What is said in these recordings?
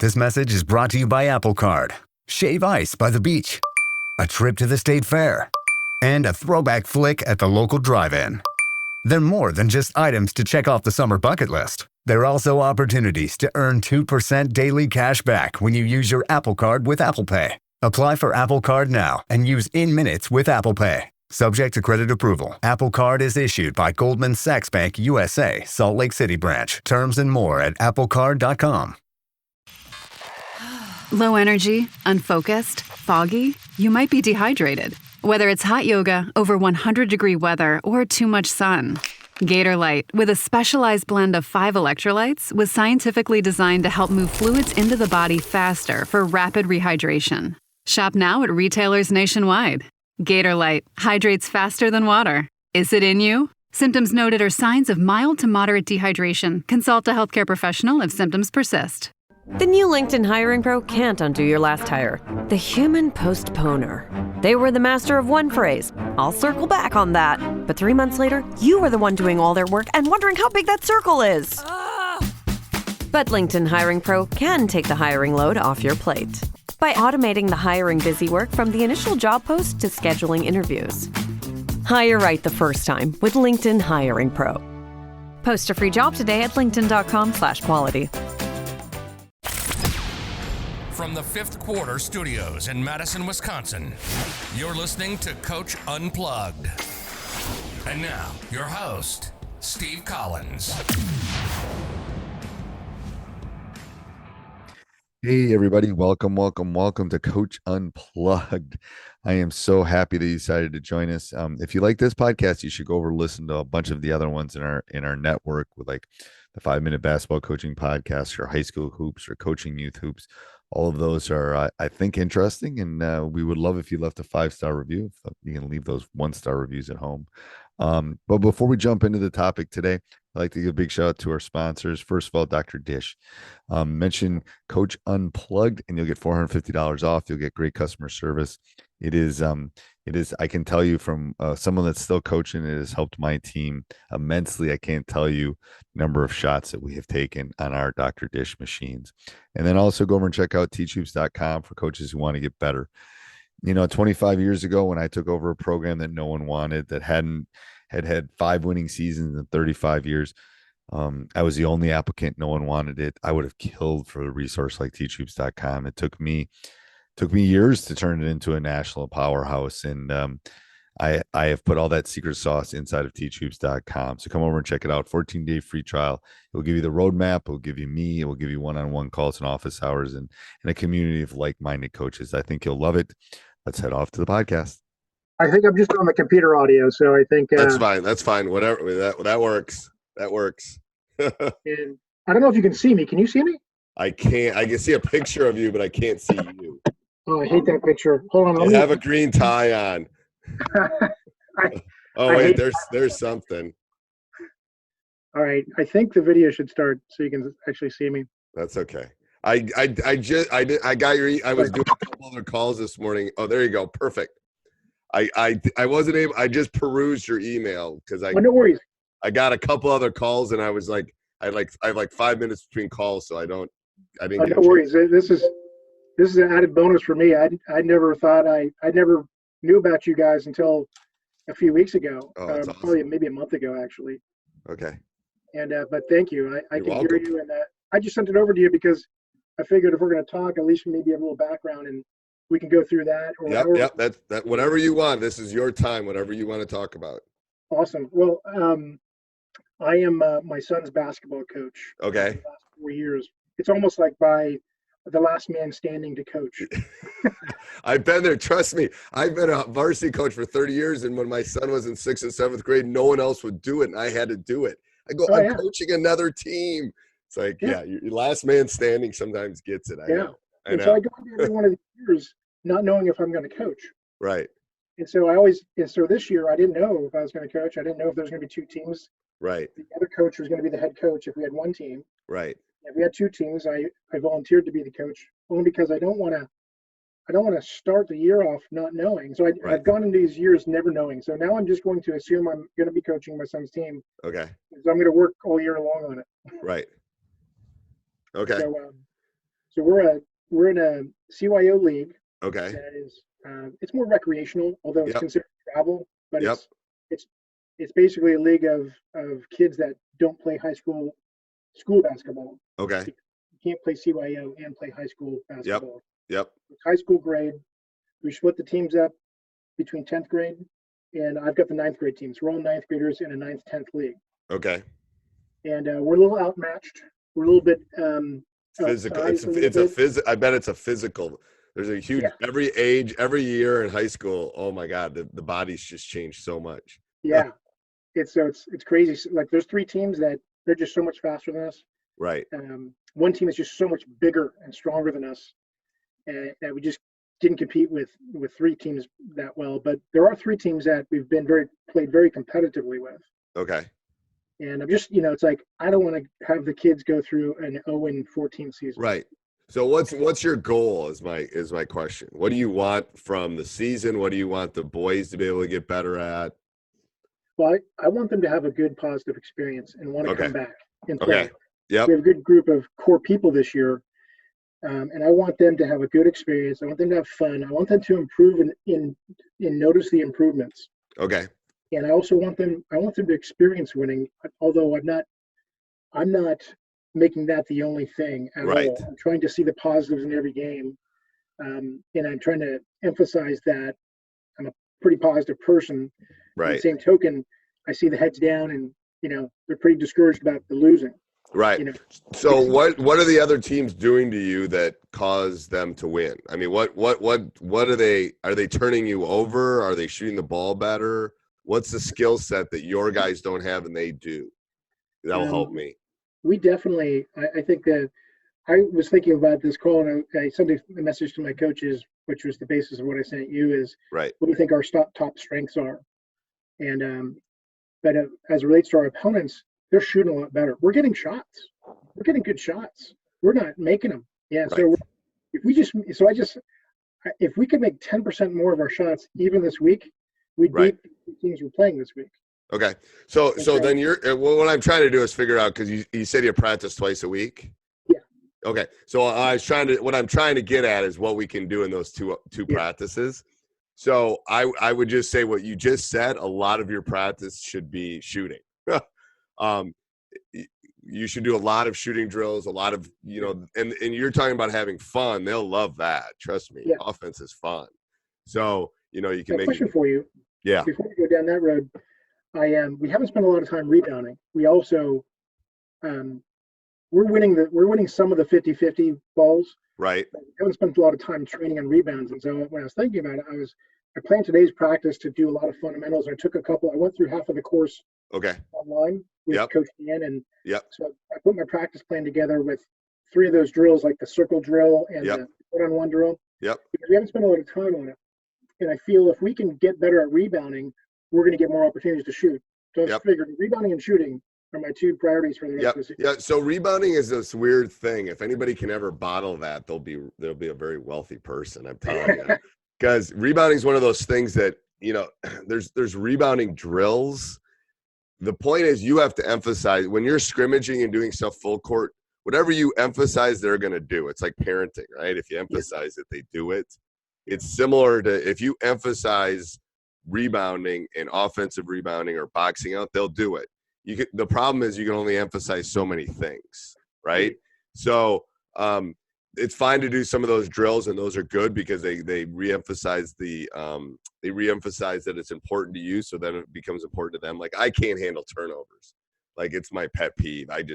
This message is brought to you by Apple Card, Shave Ice by the beach, a trip to the state fair, and a throwback flick at the local drive-in. They're more than just items to check off the summer bucket list. They're also opportunities to earn 2% daily cash back when you use your Apple Card with Apple Pay. Apply for Apple Card now and use in minutes with Apple Pay. Subject to credit approval. Apple Card is issued by Goldman Sachs Bank USA, Salt Lake City branch. Terms and more at applecard.com. Low energy, unfocused, foggy? You might be dehydrated. Whether it's hot yoga, over 100-degree weather, or too much sun. Gator Light, with a specialized blend of 5 electrolytes, was scientifically designed to help move fluids into the body faster for rapid rehydration. Shop now at retailers nationwide. Gator Light hydrates faster than water. Is it in you? Symptoms noted are signs of mild to moderate dehydration. Consult a healthcare professional if symptoms persist. The new LinkedIn Hiring Pro can't undo your last hire. The human postponer. They were the master of one phrase. I'll circle back on that. But 3 months later, you are the one doing all their work and wondering how big that circle is. But LinkedIn Hiring Pro can take the hiring load off your plate by automating the hiring busy work from the initial job post to scheduling interviews. Hire right the first time with LinkedIn Hiring Pro. Post a free job today at linkedin.com/quality. From the Fifth Quarter Studios in Madison, Wisconsin, you're listening to Coach Unplugged. And now, your host, Steve Collins. Hey, everybody. Welcome to Coach Unplugged. I am so happy that you decided to join us. If you like this podcast, you should go over and listen to a bunch of the other ones in our network, with like the 5-Minute Basketball Coaching Podcast, or High School Hoops, or Coaching Youth Hoops. All of those are, I think, interesting, and we would love if you left a 5-star review. You can leave those 1-star reviews at home. But before we jump into the topic today, I'd like to give a big shout out to our sponsors. First of all, Dr. Dish. Mention Coach Unplugged, and you'll get $450 off. You'll get great customer service. It is, I can tell you from someone that's still coaching, it has helped my team immensely. I can't tell you the number of shots that we have taken on our Dr. Dish machines. And then also go over and check out teachhoops.com for coaches who want to get better. 25 years ago, when I took over a program that no one wanted, that had 5 winning seasons in 35 years, I was the only applicant. No one wanted it. I would have killed for a resource like teachhoops.com. It took me years to turn it into a national powerhouse. And I have put all that secret sauce inside of teachhoops.com. So come over and check it out. 14-day free trial. It will give you the roadmap. It will give you me. It will give you one-on-one calls and office hours, and a community of like-minded coaches. I think you'll love it. Let's head off to the podcast. I think I'm just on the computer audio, so I think that's fine. That's fine. Whatever. That works. That works. And I don't know if you can see me. Can you see me? I can't. I can see a picture of you, but I can't see you. Oh, I hate that picture. Hold on. You have a green tie on. Wait, there's something. All right. I think the video should start so you can actually see me. That's okay. I got your. I was doing a couple other calls this morning. Oh, there you go. Perfect. I wasn't able. I just perused your email because no worries. I got a couple other calls, and I was like, I have like 5 minutes between calls, so I didn't. No worries. This is an added bonus for me. I never thought I never knew about you guys until a few weeks ago. Oh, that's probably awesome. maybe a month ago, actually. Okay. And but thank you. I can welcome. hear you, and I just sent it over to you because I figured if we're going to talk, at least maybe have a little background, and we can go through that. Yep. That whatever you want. This is your time. Whatever you want to talk about. Awesome. Well, I am my son's basketball coach. Okay. For the last 4 years. It's almost like by the last man standing to coach. I've been there. Trust me. I've been a varsity coach for 30 years, and when my son was in 6th and 7th grade, no one else would do it, and I had to do it. I'm coaching another team. It's like, your last man standing sometimes gets it. I know. So I go into every one of the years not knowing if I'm going to coach. Right. And so so this year I didn't know if I was going to coach. I didn't know if there was going to be 2 teams. Right. The other coach was going to be the head coach if we had 1 team. Right. If we had 2 teams, I volunteered to be the coach only because I don't want to start the year off not knowing. So I've gone into these years never knowing. So now I'm just going to assume I'm going to be coaching my son's team. Okay. So I'm going to work all year long on it. Right. Okay. So we're in a CYO league. Okay. That is, it's more recreational, although it's considered travel. But it's basically a league of kids that don't play school basketball. Okay. You can't play CYO and play high school basketball. Yep. High school grade. We split the teams up between 10th grade, and I've got the 9th grade teams. We're all 9th graders in a 9th, 10th league. Okay. And we're a little outmatched. We're a little bit physical. I bet it's a physical. There's a huge every age, every year in high school. Oh my God, the body's just changed so much. Yeah, it's crazy. Like there's 3 teams that they're just so much faster than us. Right. One team is just so much bigger and stronger than us, and that we just didn't compete with 3 teams that well. But there are 3 teams that we've played very competitively with. Okay. And I'm just, it's like I don't want to have the kids go through an 0-14 season. Right. So what's your goal is my question. What do you want from the season? What do you want the boys to be able to get better at? Well, I want them to have a good positive experience and want to come back and play. Okay. Yep. We have a good group of core people this year. And I want them to have a good experience. I want them to have fun. I want them to improve and notice the improvements. Okay. And I also want them to experience winning, although I'm not making that the only thing at all. I'm trying to see the positives in every game. And I'm trying to emphasize that I'm a pretty positive person. Right. By the same token, I see the heads down and, they're pretty discouraged about the losing. Right. So what are the other teams doing to you that cause them to win? I mean, what are they turning you over? Are they shooting the ball better? What's the skill set that your guys don't have and they do? That'll help me. We definitely, I think that I was thinking about this call and I sent a message to my coaches, which was the basis of what I sent you is what do you think our top strengths are? And, but as it relates to our opponents, they're shooting a lot better. We're getting shots. We're getting good shots. We're not making them. Yeah. So if we could make 10% more of our shots even this week, we'd beat the teams we're playing this week. Okay. So then what I'm trying to do is figure out, because you said you practice twice a week. Yeah. Okay. So what I'm trying to get at is what we can do in those two practices. So I would just say what you just said, a lot of your practice should be shooting. You should do a lot of shooting drills, a lot of, and you're talking about having fun. They'll love that. Trust me. Yeah. Offense is fun. So, you can make question for you. Yeah. Before we go down that road, we haven't spent a lot of time rebounding. We also, we're winning some of the 50-50 balls. Right. We haven't spent a lot of time training on rebounds. And so when I was thinking about it, I planned today's practice to do a lot of fundamentals. I went through half of the course online with Coach Dan. And so I put my practice plan together with 3 of those drills, like the circle drill and the one-on-one drill. Yep. Because we haven't spent a lot of time on it. And I feel if we can get better at rebounding, we're going to get more opportunities to shoot. So I figured rebounding and shooting are my 2 priorities for the rest of the season. Yeah. So rebounding is this weird thing. If anybody can ever bottle that, they'll be a very wealthy person. I'm telling you, because rebounding is one of those things that there's rebounding drills. The point is you have to emphasize when you're scrimmaging and doing stuff full court. Whatever you emphasize, they're going to do. It's like parenting, right? If you emphasize it, they do it. It's similar to if you emphasize rebounding and offensive rebounding or boxing out, they'll do it. The problem is you can only emphasize so many things, right? So it's fine to do some of those drills, and those are good because they reemphasize that it's important to you, so then it becomes important to them. Like I can't handle turnovers. Like it's my pet peeve. I'm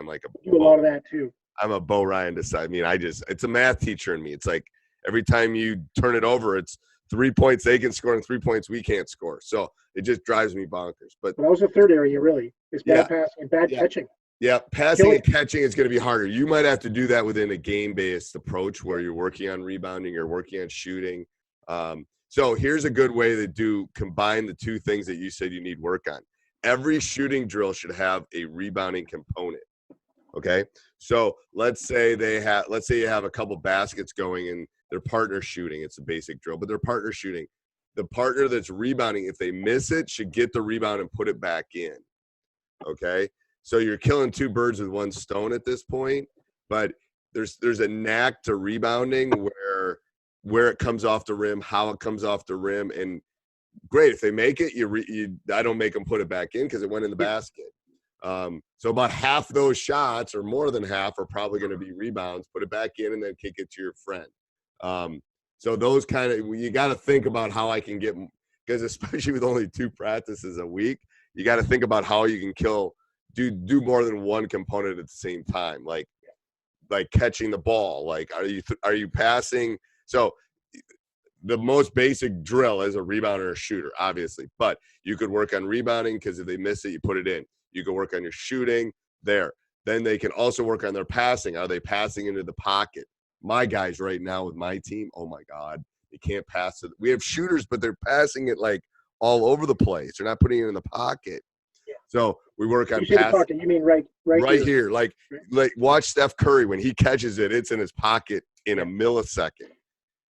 like I do a lot of that too. I'm a Bo Ryan decide. I mean, it's a math teacher in me. It's like every time you turn it over, it's 3 points they can score and 3 points we can't score. So it just drives me bonkers. But that was the third area, really. It's bad passing and bad catching. Yeah, passing and catching is going to be harder. You might have to do that within a game-based approach where you're working on rebounding or working on shooting. So here's a good way to combine the 2 things that you said you need work on. Every shooting drill should have a rebounding component. Okay, so let's say you have a couple baskets going and they're partner shooting. It's a basic drill, but they're partner shooting. The partner that's rebounding, if they miss it, should get the rebound and put it back in. Okay, so you're killing 2 birds with 1 stone at this point. But there's a knack to rebounding where it comes off the rim, how it comes off the rim, and great if they make it. I don't make them put it back in because it went in the basket. So about half those shots, or more than half, are probably going to be rebounds. Put it back in and then kick it to your friend. So those kind of, you got to think about how I can get, because especially with only 2 practices a week, you got to think about how you can do more than one component at the same time. Like catching the ball. Like, are you passing? So the most basic drill is a rebounder or a shooter, obviously, but you could work on rebounding because if they miss it, you put it in. You can work on your shooting there. Then they can also work on their passing. Are they passing into the pocket? My guys right now with my team, oh my God, they can't pass it. We have shooters, but they're passing it like all over the place. They're not putting it in the pocket. Yeah. So we work on passing. You mean right here. Like watch Steph Curry when he catches it, it's in his pocket in a millisecond.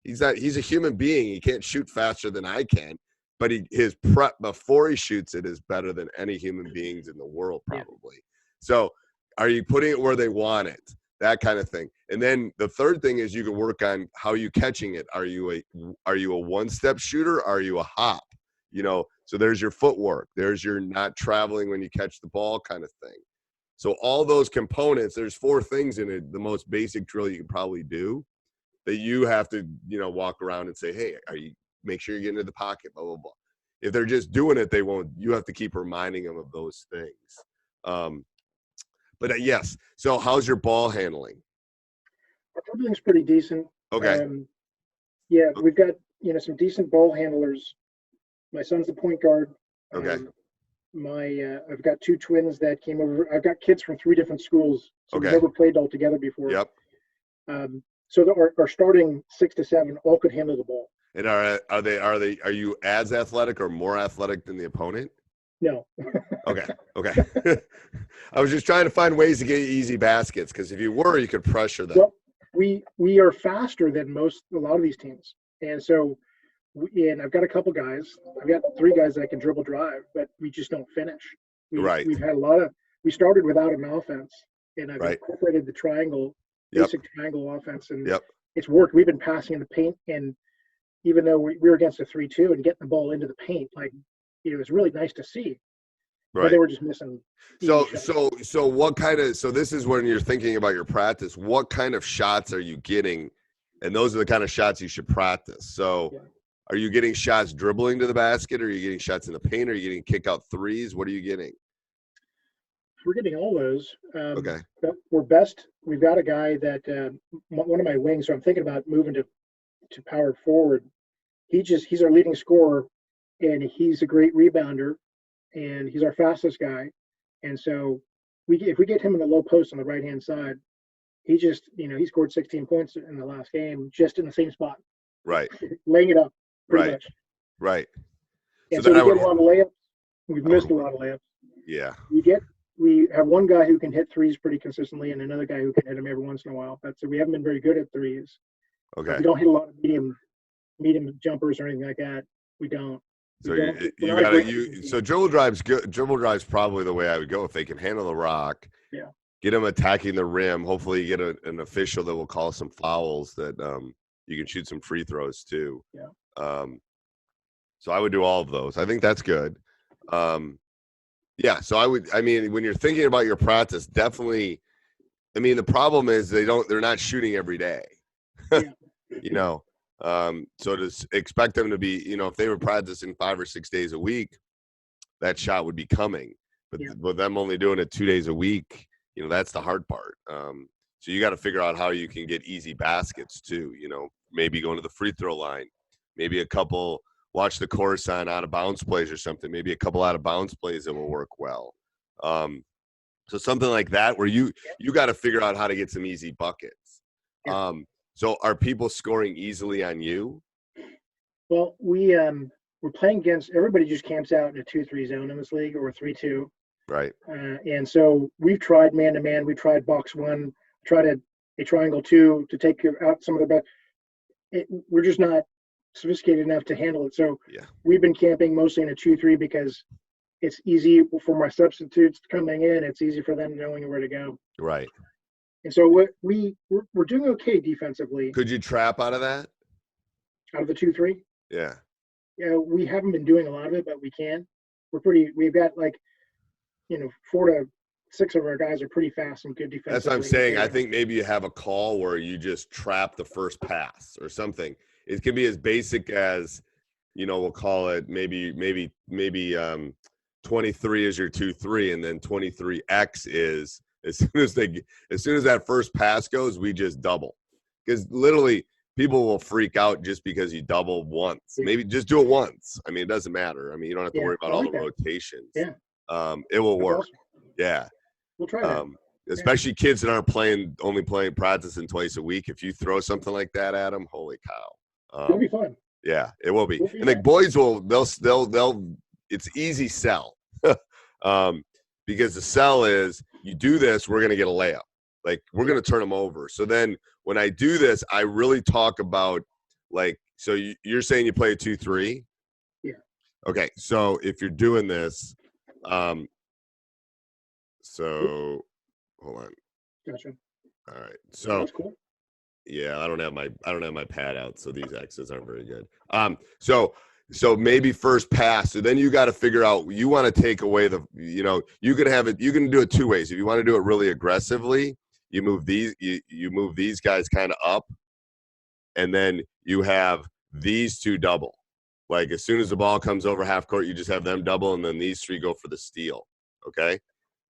He's a human being. He can't shoot faster than I can, but his prep before he shoots it is better than any human beings in the world, probably. Yeah. So are you putting it where they want it? That kind of thing. And then the third thing is you can work on how you catching it. Are you a one-step shooter? Are you a hop? So there's your footwork. There's your not traveling when you catch the ball kind of thing. So all those components, there's 4 things in it, the most basic drill you can probably do, that you have to, walk around and say, hey, make sure you get into the pocket, blah, blah, blah. If they're just doing it, they won't. You have to keep reminding them of those things. But yes. So how's your ball handling? Our dribbling's pretty decent. Okay. We've got, some decent ball handlers. My son's the point guard. Okay. I've got 2 twins that came over. I've got kids from 3 different schools. So we've never played all together before. Yep. So our starting 6 to 7 all could handle the ball. And are you as athletic or more athletic than the opponent? No. Okay. I was just trying to find ways to get easy baskets, because if you were, you could pressure them. Well, we are faster than a lot of these teams, and so and I've got a couple guys. I've got 3 guys that can dribble drive, but we just don't finish. We've had we started without an offense, and I've incorporated the basic triangle offense, and it's worked. We've been passing in the paint, and even though we were against a 3-2 and getting the ball into the paint, it was really nice to see. Right. But they were just missing. So what kind of, so this is when you're thinking about your practice, what kind of shots are you getting? And those are the kind of shots you should practice. So are you getting shots dribbling to the basket? Or are you getting shots in the paint? Or are you getting kick out threes? What are you getting? We're getting all those. Okay. We're best. We've got a guy that one of my wings, so I'm thinking about moving to power forward. He's our leading scorer, and he's a great rebounder, and he's our fastest guy. And so if we get him in the low post on the right hand side, he just he scored 16 points in the last game just in the same spot. Right. Laying it up pretty much. Right. And so we get a lot of layups. We've missed a lot of layups. Yeah. We have one guy who can hit threes pretty consistently, and another guy who can hit them every once in a while. We haven't been very good at threes. Okay. We don't hit a lot of medium jumpers or anything like that. We don't. So so dribble drive's good. Dribble drive's probably the way I would go if they can handle the rock. Yeah. Get them attacking the rim. Hopefully, you get an official that will call some fouls that you can shoot some free throws too. Yeah. So I would do all of those. I think that's good. Yeah. So when you're thinking about your practice, definitely. The problem is they're not shooting every day. Yeah. So to expect them to be, if they were practicing 5 or 6 days a week, that shot would be coming. But with them only doing it 2 days a week, that's the hard part. So you got to figure out how you can get easy baskets too. Maybe going to the free throw line, maybe a couple, watch the course on out of bounds plays or something. Maybe a couple out of bounds plays that will work well. So something like that where you got to figure out how to get some easy buckets. Yeah. So are people scoring easily on you? Well, we're playing against everybody. Just camps out in a 2-3 zone in this league, or a 3-2. Right. And so we've tried man to man. We tried box 1. Tried a triangle 2 to take out some of the best. We're just not sophisticated enough to handle it. So we've been camping mostly in a 2-3 because it's easy for my substitutes coming in. It's easy for them knowing where to go. Right. And so we're doing okay defensively. Could you trap out of that? Out of the 2-3? Yeah. Yeah, we haven't been doing a lot of it, but we can. We've got 4 to 6 of our guys are pretty fast and good defensively. That's what I'm saying. I think maybe you have a call where you just trap the first pass or something. It can be as basic as, we'll call it maybe 23 is your 2-3, and then 23X is as soon as that first pass goes, we just double. Because literally people will freak out just because you double once. Maybe just do it once. I mean, it doesn't matter. I mean, you don't have to worry about all the rotations. Yeah. It will work. Awesome. Yeah. We'll try that. Especially kids that aren't only playing practicing twice a week. If you throw something like that at them, holy cow. It'll be fun. Yeah, it will be. And the boys they'll it's easy sell. Because the sell is, you do this, we're going to get a layup. Like, we're going to turn them over. So then when I do this, I really talk about, so you're saying you play a 2-3? Yeah. Okay. So if you're doing this, so hold on. Gotcha. All right. So that's cool. Yeah, I don't have my pad out, so these X's aren't very good. So maybe first pass. So then you got to figure out, you want to take away you can have it. You can do it two ways. If you want to do it really aggressively, you move these guys kind of up, and then you have these two double. Like, as soon as the ball comes over half court, you just have them double, and then these three go for the steal. Okay,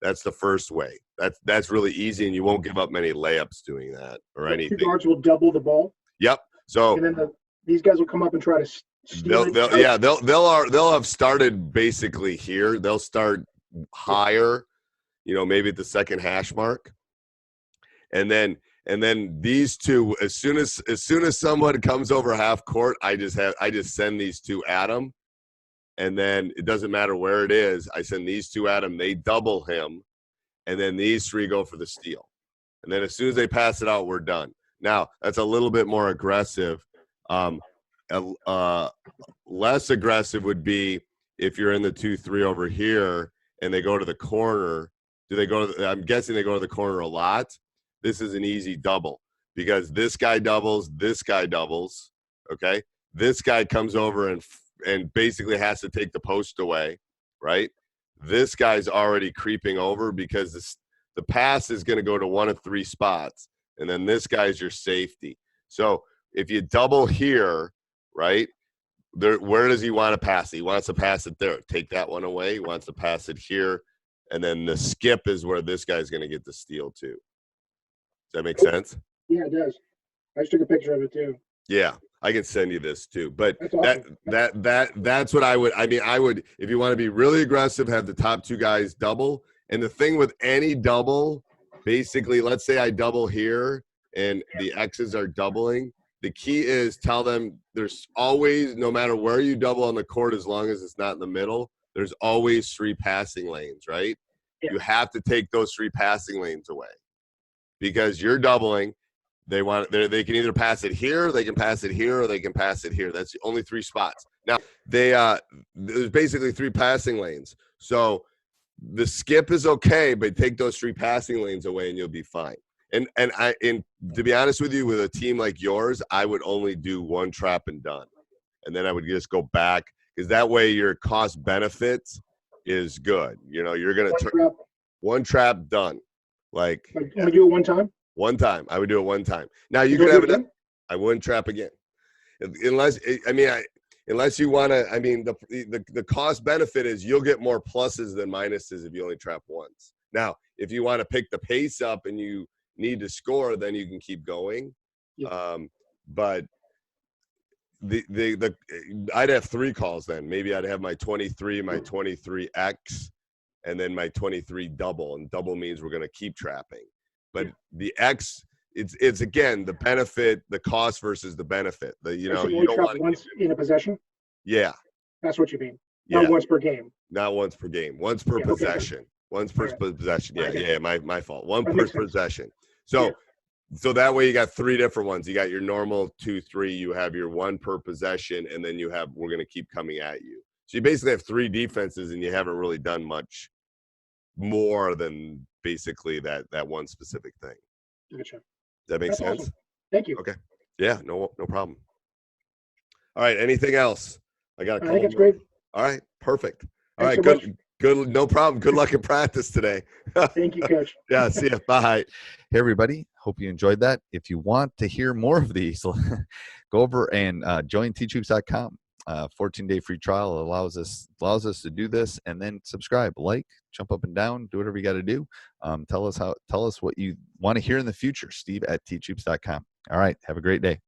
that's the first way. That's really easy, and you won't give up many layups doing that or anything. 2 guards will double the ball. Yep. So and then these guys will come up and try to steal they'll have started basically here. They'll start higher, maybe at the second hash mark, and then these two, as soon as someone comes over half court, I just send these two at them, and then it doesn't matter where it is. I send these two at him. They double him, and then these three go for the steal, and then as soon as they pass it out, we're done. Now that's a little bit more aggressive. Less aggressive would be if you're in the 2-3 over here and they go to the corner. I'm guessing they go to the corner a lot. This is an easy double because this guy doubles, okay? This guy comes over and basically has to take the post away, right? This guy's already creeping over because the pass is going to go to one of 3 spots, and then this guy's your safety. So if you double here, right, where does he want to pass it? He wants to pass it there. Take that one away. He wants to pass it here, and then the skip is where this guy's going to get the steal too. Does that make sense? Yeah, it does. I just took a picture of it too. Yeah, I can send you this too. But that's awesome. that's what I would. I mean, I would, if you want to be really aggressive, have the top 2 guys double. And the thing with any double, basically, let's say I double here and the X's are doubling. The key is tell them there's always, no matter where you double on the court, as long as it's not in the middle, there's always 3 passing lanes, right? Yeah. You have to take those 3 passing lanes away because you're doubling. They can either pass it here, they can pass it here, or they can pass it here. That's the only 3 spots. Now, there's basically 3 passing lanes. So the skip is okay, but take those 3 passing lanes away and you'll be fine. And to be honest with you, with a team like yours, I would only do 1 trap and done. And then I would just go back, because that way your cost benefit is good. You're going to one trap done. Like, can we do it one time? One time. I would do it one time. Now you could have it. I wouldn't trap again. Unless you want to, the cost benefit is you'll get more pluses than minuses if you only trap once. Now, if you want to pick the pace up and you need to score, then you can keep going. Yeah. But I'd have 3 calls then. Maybe I'd have my 23, my 23X, and then my 23 double. And double means we're going to keep trapping. But the X, it's again the benefit, the cost versus the benefit. You don't want once in a possession. Yeah, that's what you mean. Not once per game. Not once per game. Once per possession. Okay. Once per possession. Yeah, my fault. One per possession. So that way you got 3 different ones. You got your normal 2-3. You have your 1 per possession, and then we're going to keep coming at you. So you basically have 3 defenses, and you haven't really done much more than basically that one specific thing. Gotcha. Does that make That's sense? awesome. Thank you. Okay. Yeah, no problem. All right. Anything else? I got a couple. I think it's great. All right. Perfect. All Thanks right. so Good. much. Good. No problem. Good luck in practice today. Thank you, Coach. Yeah. See you. Bye. Hey, everybody. Hope you enjoyed that. If you want to hear more of these, go over and join teachhoops.com. 14-day free trial allows us to do this, and then subscribe, like, jump up and down, do whatever you got to do. Tell us what you want to hear in the future. Steve at teachhoops.com. All right. Have a great day.